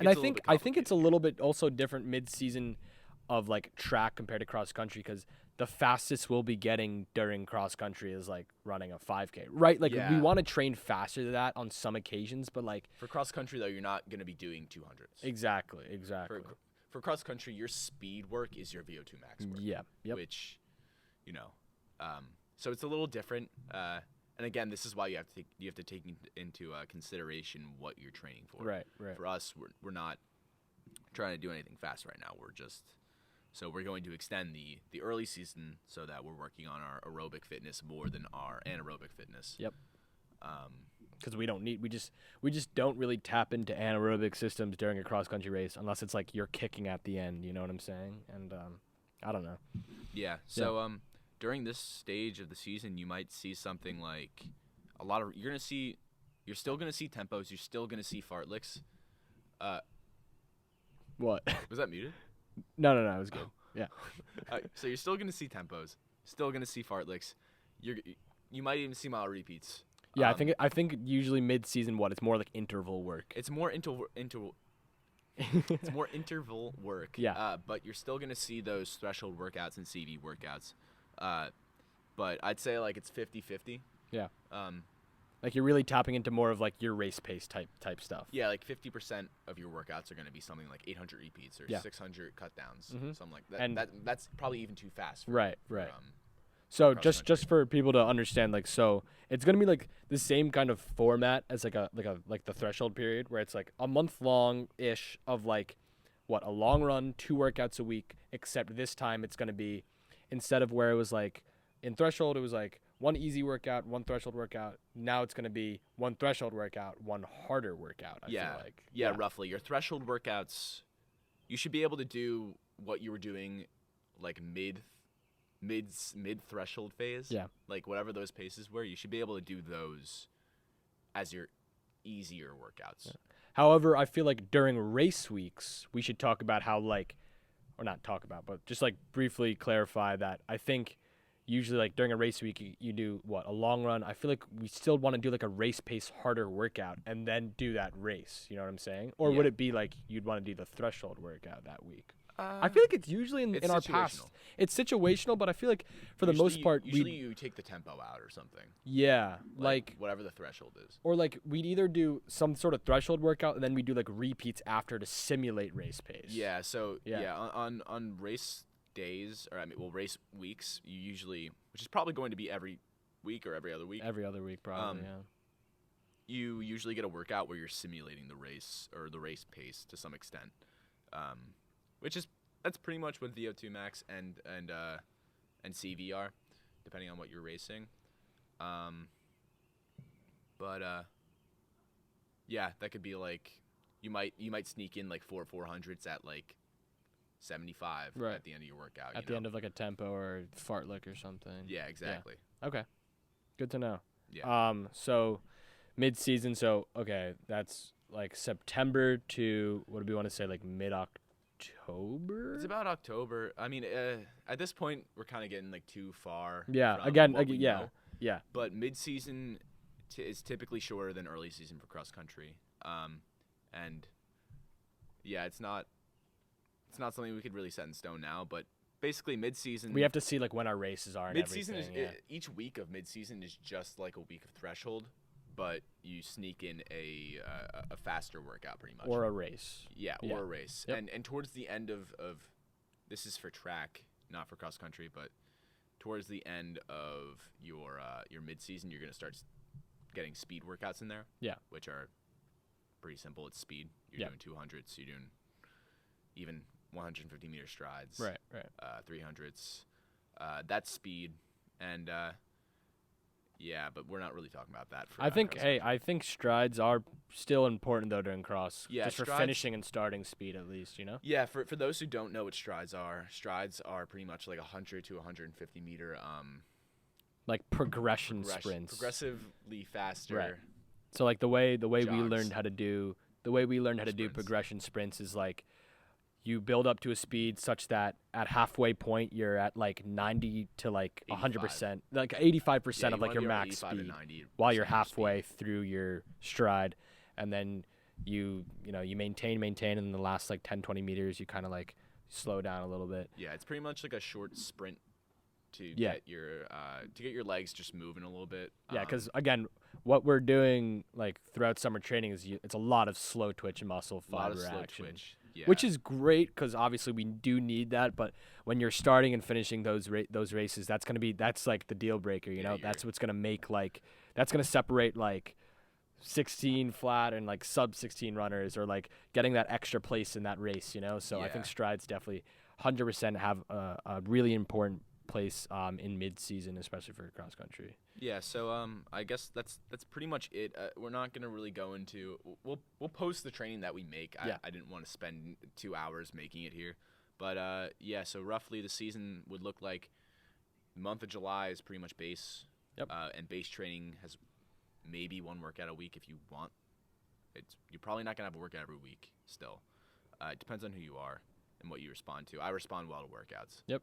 And I think it's a little bit also different mid-season of like track compared to cross country, because the fastest we'll be getting during cross country is like running a 5K, right? Like we Yeah. want to train faster than that on some occasions, but like for cross country though, you're not gonna be doing 200s. exactly. For cross country, your speed work is your VO2 max work. Yeah. Yep. Which, so it's a little different. And again, this is why you have to take into consideration what you're training for. Right. For us, we're not trying to do anything fast right now. So we're going to extend the early season so that we're working on our aerobic fitness more than our anaerobic fitness. Yep. Because we just don't really tap into anaerobic systems during a cross country race unless it's like you're kicking at the end. You know what I'm saying? And I don't know. Yeah. So during this stage of the season, you might see something like you're still gonna see tempos. You're still gonna see fartleks. What? Was that muted? No, it was good. Yeah. So you're still gonna see tempos. Still gonna see fartleks. You might even see mile repeats. Yeah, I think usually mid-season, it's more like interval work. It's more it's more interval work. Yeah. But you're still gonna see those threshold workouts and CV workouts. But I'd say like it's 50-50. Yeah. Like you're really tapping into more of like your race pace type stuff. Yeah, like 50% of your workouts are gonna be something like 800 repeats or 600 cut downs, something like that. And that's probably even too fast. Right. So cross just for people to understand, like, so it's gonna be like the same kind of format as like the threshold period, where it's like a month long ish of like a long run, 2 workouts a week, except this time it's gonna be, instead of where it was like in threshold it was like 1 easy workout, 1 threshold workout. Now it's gonna be 1 threshold workout, 1 harder workout. I feel like. Yeah, roughly. Your threshold workouts, you should be able to do what you were doing like mid threshold phase. Yeah. Like whatever those paces were, you should be able to do those as your easier workouts. Yeah. However, I feel like during race weeks, we should talk about how or not talk about, but just like briefly clarify that I think usually like during a race week, you do a long run. I feel like we still want to do like a race pace harder workout and then do that race. You know what I'm saying? Or would it be like you'd want to do the threshold workout that week? I feel like it's usually in our past. It's situational, but I feel like for the most part, usually you take the tempo out or something. Yeah, like whatever the threshold is. Or like we'd either do some sort of threshold workout and then we do like repeats after to simulate race pace. Yeah. So on race days race weeks, you usually, which is probably going to be every week or every other week. Every other week, probably. Yeah. You usually get a workout where you're simulating the race or the race pace to some extent. Which is that's pretty much what VO2 max and CV are, depending on what you're racing. Yeah, that could be like you might sneak in like 400s at like 75 Right. at the end of your workout. At the end of like a tempo or fartlek or something. Yeah, exactly. Yeah. Okay. Good to know. Yeah. So mid-season, so okay, that's like September to what do we want to say, like mid-October? It's about October. I mean, at this point, we're kind of getting like too far. Yeah. From Again, what we yeah. know. Yeah. But mid-season is typically shorter than early season for cross country. And yeah, it's not something we could really set in stone now. But basically, mid-season. We have to see like when our races are. Mid-season and everything. each week of mid-season is just like a week of threshold, but you sneak in a faster workout pretty much. Or a race. Yeah, or a race. Yep. And towards the end of this is for track, not for cross country, but towards the end of your mid-season, you're going to start getting speed workouts in there. Yeah. Which are pretty simple. It's speed. You're doing 200s. You're doing even 150-meter strides. Right. 300s. That's speed. And yeah, but we're not really talking about that. I think strides are still important though during cross. Yeah, just for finishing and starting speed at least, you know. Yeah, for those who don't know what strides are pretty much like 100 to 150 meter like progression sprints. Progressively faster. Right. So like the way we jogs. learned how to do progression sprints is like you build up to a speed such that at halfway point you're at like 90 to like 100%, like 85% of like your max speed while you're halfway through your stride, and then you maintain, and in the last like 10-20 meters you kind of like slow down a little bit. Yeah, it's pretty much like a short sprint to get your legs just moving a little bit. Yeah, because again, what we're doing like throughout summer training is it's a lot of slow twitch and muscle fiber action. Yeah. Which is great because obviously we do need that, but when you're starting and finishing those races, that's like the deal breaker, you know. That's what's gonna make that's gonna separate like 16 flat and like sub 16 runners, or like getting that extra place in that race, you know. So I think strides definitely 100% have a really important place in mid-season, especially for cross country. Yeah, so I guess that's pretty much it. We're not gonna really go into. We'll post the training that we make. I didn't want to spend 2 hours making it here, but yeah. So roughly the season would look like the month of July is pretty much base. Yep. And base training has maybe one workout a week if you want. You're probably not gonna have a workout every week. Still, it depends on who you are and what you respond to. I respond well to workouts. Yep.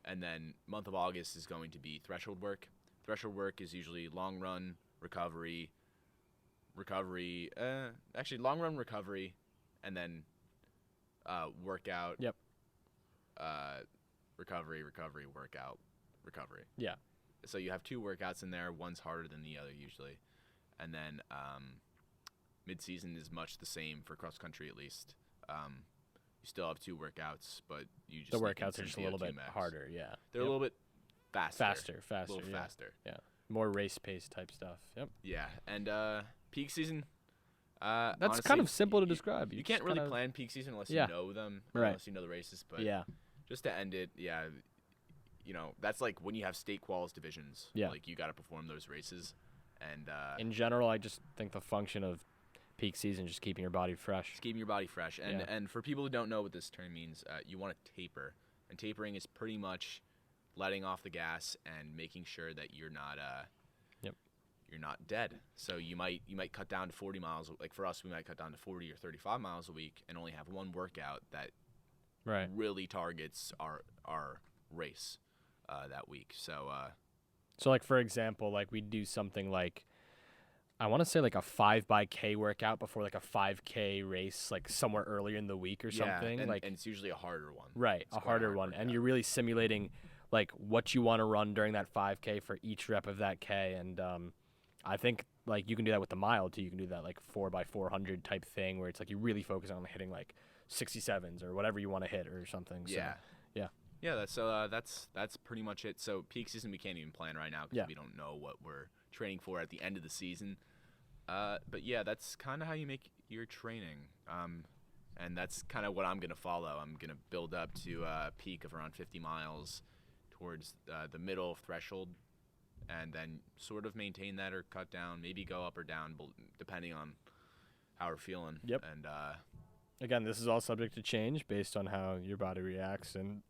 And then month of August is going to be threshold work. Threshold work is usually long run, recovery, long run, recovery, and then workout. Yep. Recovery, workout, recovery. Yeah. So you have 2 workouts in there. One's harder than the other usually. And then mid-season is much the same for cross country at least. You still have 2 workouts, but you just the workouts are just a little bit harder. Yeah. They're a little bit faster. A little faster. Yeah. More race pace type stuff. Yep. Yeah, and peak season. That's honestly, kind of simple to describe. You can't really plan peak season unless you know them, right. Unless you know the races. But yeah, just to end it, that's like when you have state quals divisions. Yeah. Like you got to perform those races, and in general, I just think the function of peak season just keeping your body fresh. Just keeping your body fresh, and for people who don't know what this term means, you want to taper, and tapering is pretty much letting off the gas and making sure that you're not you're not dead. So you might cut down to 40 miles. Like for us, we might cut down to 40 or 35 miles a week and only have one workout that really targets our race that week. So like for example, like we do something like I want to say like a 5x workout before like a 5K race, like somewhere earlier in the week or something. And like, and it's usually a harder one. Right, it's a harder one, workout. And you're really simulating like what you want to run during that 5K for each rep of that K. And I think like you can do that with the mile too. You can do that like 4x400 type thing where it's like you really focus on hitting like 67s or whatever you want to hit or something. Yeah. So, yeah. That's pretty much it. So peak season we can't even plan right now because we don't know what we're training for at the end of the season. But yeah, that's kind of how you make your training. And that's kind of what I'm going to follow. I'm going to build up to a peak of around 50 miles towards the middle threshold, and then sort of maintain that or cut down, maybe go up or down, depending on how we're feeling. Yep. And Again, this is all subject to change based on how your body reacts, and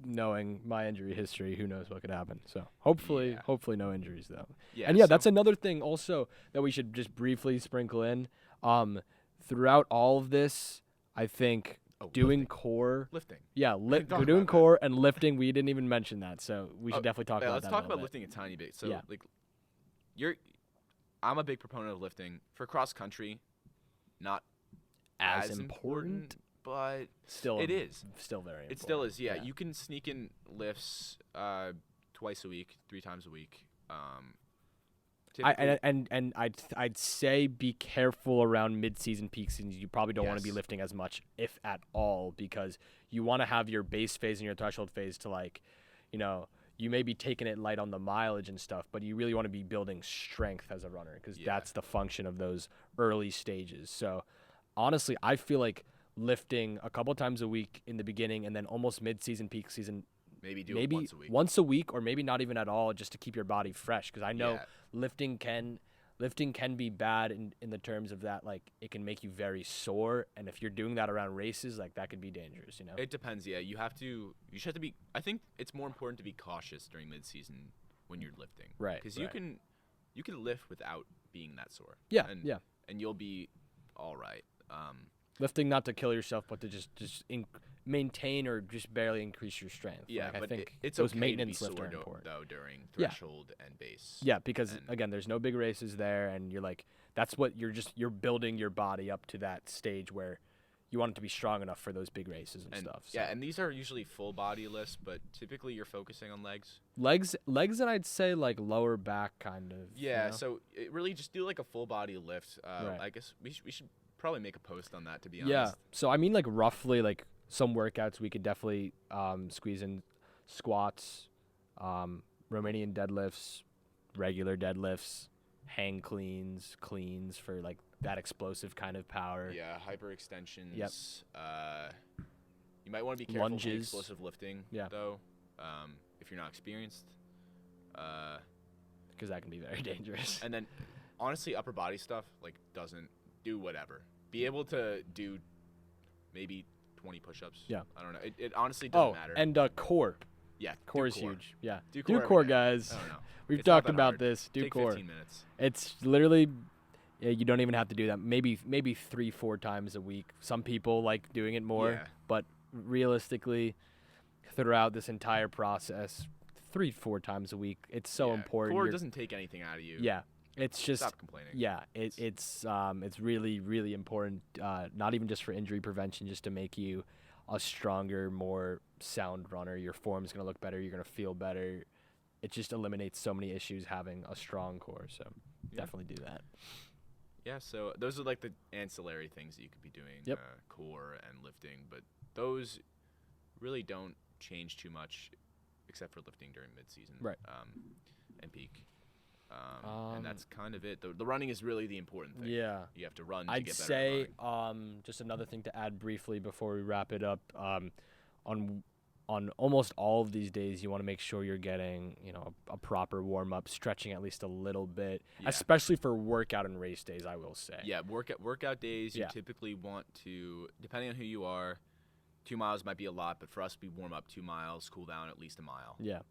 knowing my injury history, who knows what could happen. So hopefully no injuries though. yeah, And so that's another thing also that we should just briefly sprinkle in. Throughout all of this, I think doing core, lifting. yeah, Talk we're doing about core and lifting. We didn't even mention that, so we should definitely talk about let's that. talk a about little bit. lifting a tiny bit. So Yeah. like, I'm a big proponent of lifting for cross country. Not As important, but still it is. Still very important. It still is. Yeah, Yeah. you can sneak in lifts twice a week, 3 times a week. Typically- I'd say be careful around mid-season, peak seasons. You probably don't want to be Yes. lifting as much, if at all, because you want to have your base phase and your threshold phase to you may be taking it light on the mileage and stuff, but you really want to be building strength as a runner because that's the function of those early stages. So honestly, I feel like lifting a couple times a week in the beginning and then almost mid-season, peak season, maybe do it once a week. once a week, or maybe not even at all, just to keep your body fresh. Because I know Yeah. lifting can be bad in the terms of that, like it can make you very sore, and if you're doing that around races, like that could be dangerous. It depends. Yeah, you should have to be. I think it's more important to be cautious during mid-season when you're lifting. Right, Because right. you can lift without being that sore. Yeah, And, yeah. And you'll be all right. Lifting not to kill yourself, but to just maintain or just barely increase your strength. Yeah, Like, I but think it's those okay maintenance to be lift sore are important. though during Yeah. threshold and base. Yeah, because And- again, there's no big races there, and you're like, that's what you're building your body up to that stage where you want it to be strong enough for those big races and stuff. So. Yeah, and these are usually full body lifts, but typically you're focusing on legs. legs, and I'd say like lower back kind of. Yeah, you know? so it really just do like a full body lift. Right. I guess we should probably make a post on that, to be Yeah. honest. So I mean, like roughly, like some workouts we could definitely squeeze in squats, Romanian deadlifts, regular deadlifts, hang cleans for like that explosive kind of power. Yeah, hyperextensions. Yep. You might want to be careful with the Lunges. explosive lifting, Yeah. though, if you're not experienced. Because that can be very dangerous. And then, honestly, upper body stuff doesn't do whatever. Be able to do maybe 20 push-ups. Yeah. I don't know. It honestly doesn't matter. and core. Yeah, Core do is huge. Yeah. Do Do core core, every day. guys. I don't know. We've It's not talked that about hard. this. Do Take core. 15 minutes. It's literally, you don't even have to do that. Maybe 3-4 times a week. Some people like doing it more, Yeah. but realistically, throughout this entire process, 3-4 times a week, it's so Yeah, important. Core doesn't take anything out of you. Yeah, it's just Stop complaining. yeah, it's really really important. Not even just for injury prevention, just to make you a stronger, more sound runner. Your form's gonna look better. You're gonna feel better. It just eliminates so many issues having a strong core. So Yeah. definitely do that. Yeah, so those are the ancillary things that you could be doing, Yep. core and lifting, but those really don't change too much except for lifting during mid-season Right. and peak. And that's kind of it. The running is really the important thing. Yeah. You have to run to I'd get better say at running. just another thing to add briefly before we wrap it up. On almost all of these days, you want to make sure you're getting a proper warm up, stretching at least a little bit, Yeah. especially for workout and race days. I will say. Yeah, workout days, you Yeah. typically want to, depending on who you are, 2 miles might be a lot, but for us, we warm up 2 miles, cool down at least a mile. Yeah.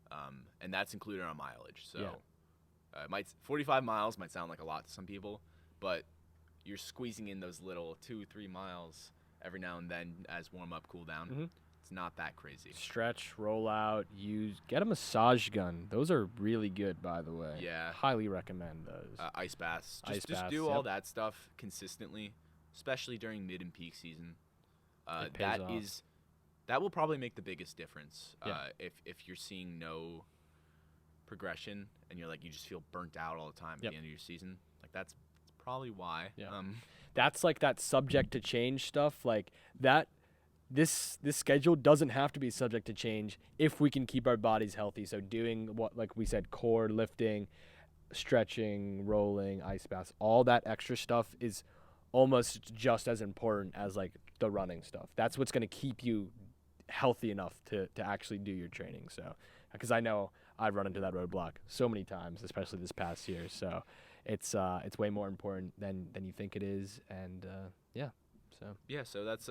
And that's included in our mileage. So Yeah. 45 miles might sound like a lot to some people, but you're squeezing in those little 2-3 miles every now and then as warm up, cool down. Mhm. It's not that crazy. Stretch, roll out, get a massage gun. Those are really good, by the way. Yeah. Highly recommend those. Ice baths. Ice Just baths, do all yep. that stuff consistently, especially during mid and peak season. It pays off. That will probably make the biggest difference. Yeah. If you're seeing no progression and you're you just feel burnt out all the time at Yep. the end of your season, that's probably why. Yeah. That's like that subject to change stuff. Like that. This schedule doesn't have to be subject to change if we can keep our bodies healthy. So doing what, like we said, core, lifting, stretching, rolling, ice baths, all that extra stuff is almost just as important as like the running stuff. That's what's going to keep you healthy enough to actually do your training. So, because I know I've run into that roadblock so many times, especially this past year. So it's way more important than you think it is. And So that's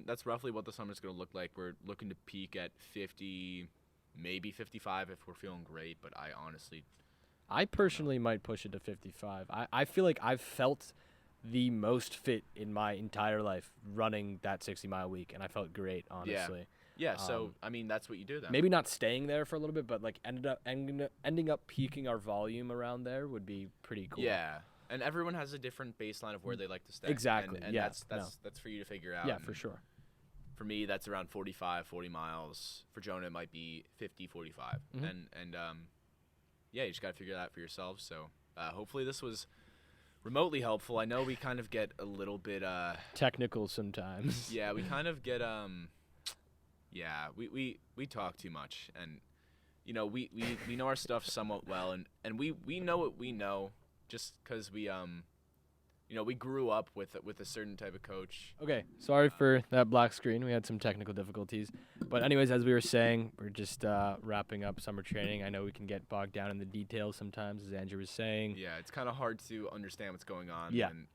that's roughly what the summer's going to look like. We're looking to peak at 50, maybe 55 if we're feeling great, but I personally might push it to 55. I feel like I've felt the most fit in my entire life running that 60-mile week, and I felt great, honestly. Yeah, so that's what you do then. Maybe not staying there for a little bit, but like ending up peaking our volume around there would be pretty cool. Yeah. And everyone has a different baseline of where they like to stay. Exactly. And yeah. that's for you to figure out. Yeah, and for sure. For me, that's around 45, 40 miles. For Jonah, it might be 50, 45. Mm-hmm. And you just got to figure that out for yourself. So hopefully this was remotely helpful. I know we kind of get a little bit technical sometimes. Yeah, we kind of get we talk too much, and we know our stuff somewhat well, and we know what we know just because we grew up with a certain type of coach. Okay, sorry for that black screen. We had some technical difficulties. But anyways, as we were saying, we're just wrapping up summer training. I know we can get bogged down in the details sometimes, as Andrew was saying. Yeah, it's kind of hard to understand what's going on. Yeah. And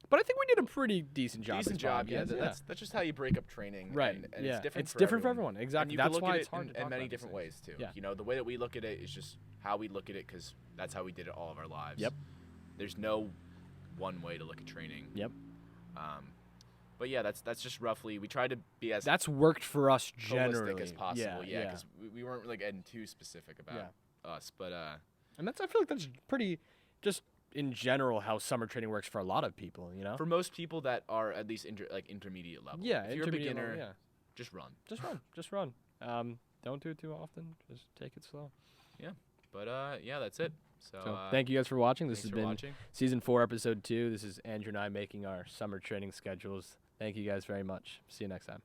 but I think we did a pretty decent job. Yeah. That's just how you break up training. Right. And yeah. It's different for everyone. Exactly. And That's why it's hard to talk in many about different these ways, too. Yeah. The way that we look at it is just how we look at it because that's how we did it all of our lives. Yep. There's no one way to look at training. Yep. But yeah, that's just roughly. We tried to be as that's worked for us generally holistic as possible. Yeah, because we weren't really getting too specific about us. But and I feel like that's pretty just in general how summer training works for a lot of people. For most people that are at least intermediate level. Yeah, if you're a beginner, level, yeah. just run. Just run. Don't do it too often. Just take it slow. Yeah. But that's it. So thank you guys for watching. This has been watching. Season 4, Episode 2. This is Andrew and I making our summer training schedules. Thank you guys very much. See you next time.